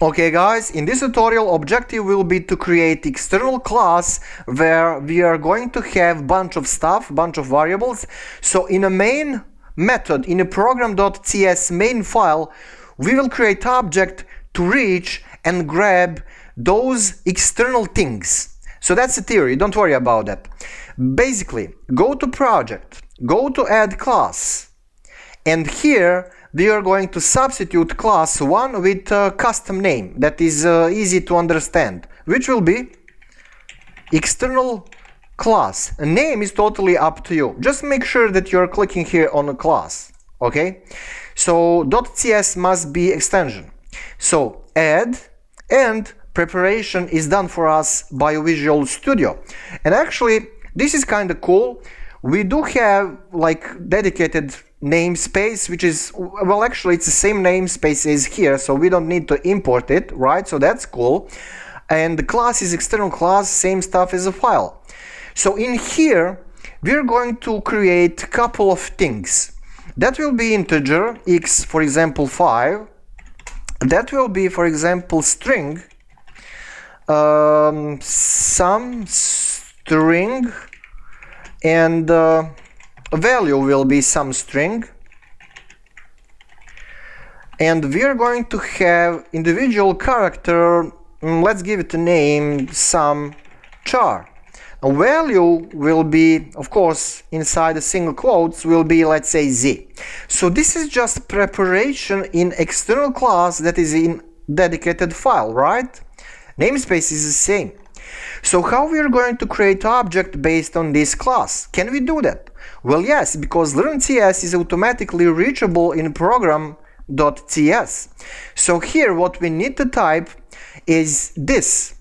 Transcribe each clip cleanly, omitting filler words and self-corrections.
Okay guys, in this tutorial objective will be to create external class where we are going to have bunch of stuff, bunch of variables. So in a main method, in a program.cs main file, we will create object to reach and grab those external things. So that's the theory, don't worry about that. Basically, go to project, go to add class, and here we are going to substitute class 1 with a custom name that is easy to understand, which will be external class. A name is totally up to you. Just make sure that you're clicking here on a class. Okay, so .cs must be extension. So add, and preparation is done for us by Visual Studio. And actually this is kind of cool. We do have like dedicated namespace, which is, well, actually it's the same namespace as here, so we don't need to import it, right? So that's cool. And the class is external class, same stuff as a file. So in here we're going to create a couple of things. That will be integer x, for example 5. That will be, for example, string, some string, and value will be some string, and we are going to have individual character, let's give it a name, some char. A value will be, of course, inside the single quotes will be, let's say, z. So this is just preparation in external class that is in dedicated file, right? Namespace is the same. So how we are going to create object based on this class? Can we do that? Well, yes, because learn.cs is automatically reachable in program.cs. So here what we need to type is this.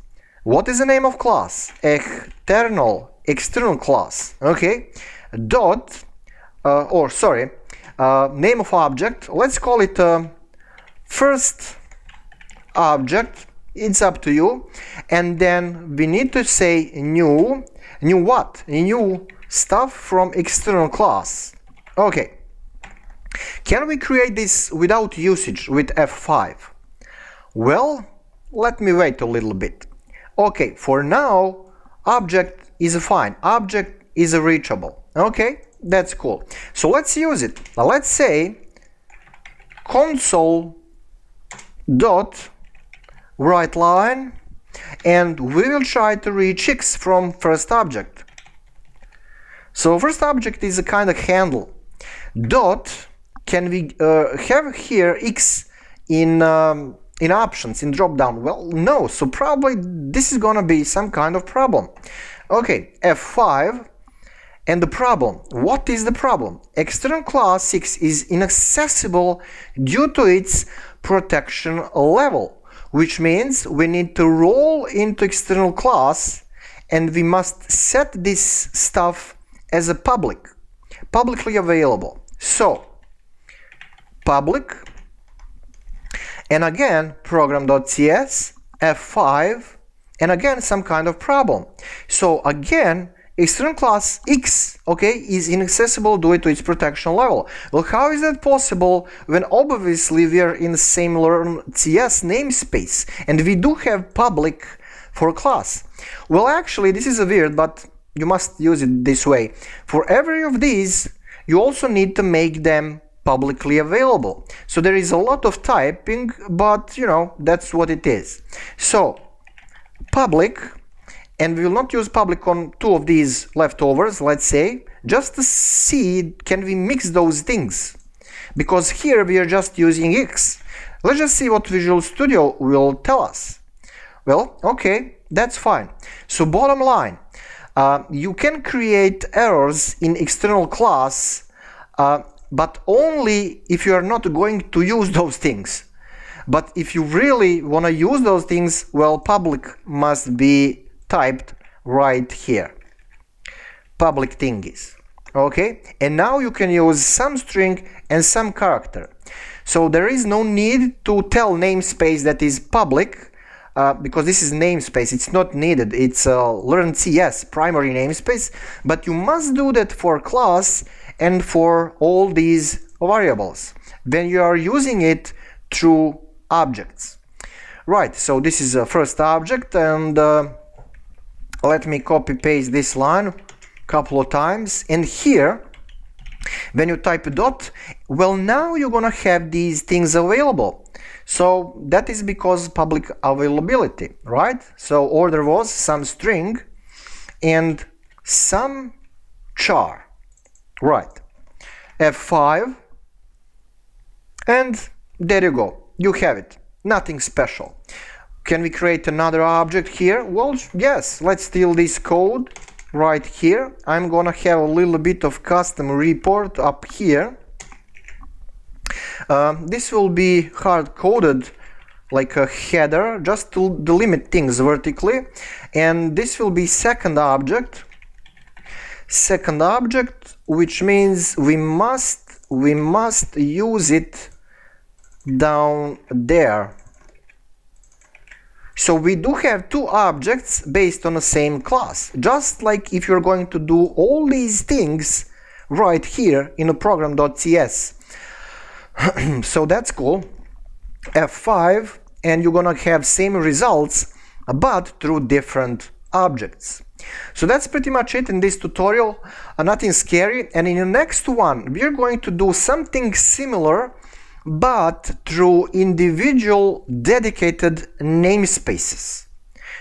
What is the name of class? External class. Okay. Dot, name of object. Let's call it first object. It's up to you. And then we need to say new what? New stuff from external class. Okay. Can we create this without usage with F5? Well, let me wait a little bit. Okay, for now, object is fine. Object is reachable. Okay, that's cool. So let's use it. Now let's say console dot write line, and we will try to reach x from first object. So first object is a kind of handle. Dot, can we have here x in options, in drop down? Well, no, so probably this is gonna be some kind of problem. Okay, F5, and the problem. What is the problem? External class 6 is inaccessible due to its protection level, which means we need to roll into external class, and we must set this stuff as a publicly available. So public, and again program.cs F5, and again some kind of problem. So again external class x, okay, is inaccessible due to its protection level. Well, how is that possible when obviously we are in the same learn.cs namespace and we do have public for class? Well, actually this is weird, but you must use it this way. For every of these you also need to make them publicly available. So there is a lot of typing, but you know, that's what it is. So public, and we will not use public on two of these leftovers, let's say, just to see can we mix those things, because here we are just using x. Let's just see what Visual Studio will tell us. Well, okay, that's fine. So bottom line, you can create errors in external class, but only if you are not going to use those things. But if you really want to use those things, well, public must be typed right here. Public thingies. Okay, and now you can use some string and some character. So there is no need to tell namespace that is public, because this is namespace. It's not needed. It's a learn.cs primary namespace, but you must do that for class and for all these variables when you are using it through objects. Right, so this is a first object, and let me copy paste this line a couple of times, and here when you type a dot, well, now you're gonna have these things available. So that is because public availability, right? So order was some string and some char, right? F5, and there you go, you have it, nothing special. Can we create another object here? Well, yes, let's steal this code right here. I'm gonna have a little bit of custom report up here. This will be hard-coded like a header just to delimit things vertically, and this will be second object, which means we must use it down there. So we do have two objects based on the same class, just like if you're going to do all these things right here in a program.cs. So that's cool. F5, and you're gonna have same results but through different objects. So that's pretty much it in this tutorial. Nothing scary, and in the next one we're going to do something similar but through individual dedicated namespaces.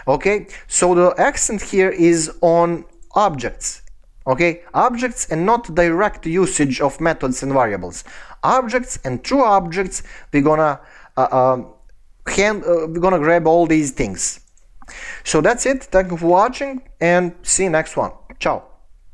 Okay, so the accent here is on objects. Okay, objects and not direct usage of methods and variables. Objects, and through objects we're gonna grab all these things. So that's it. Thank you for watching, and see you next one. Ciao.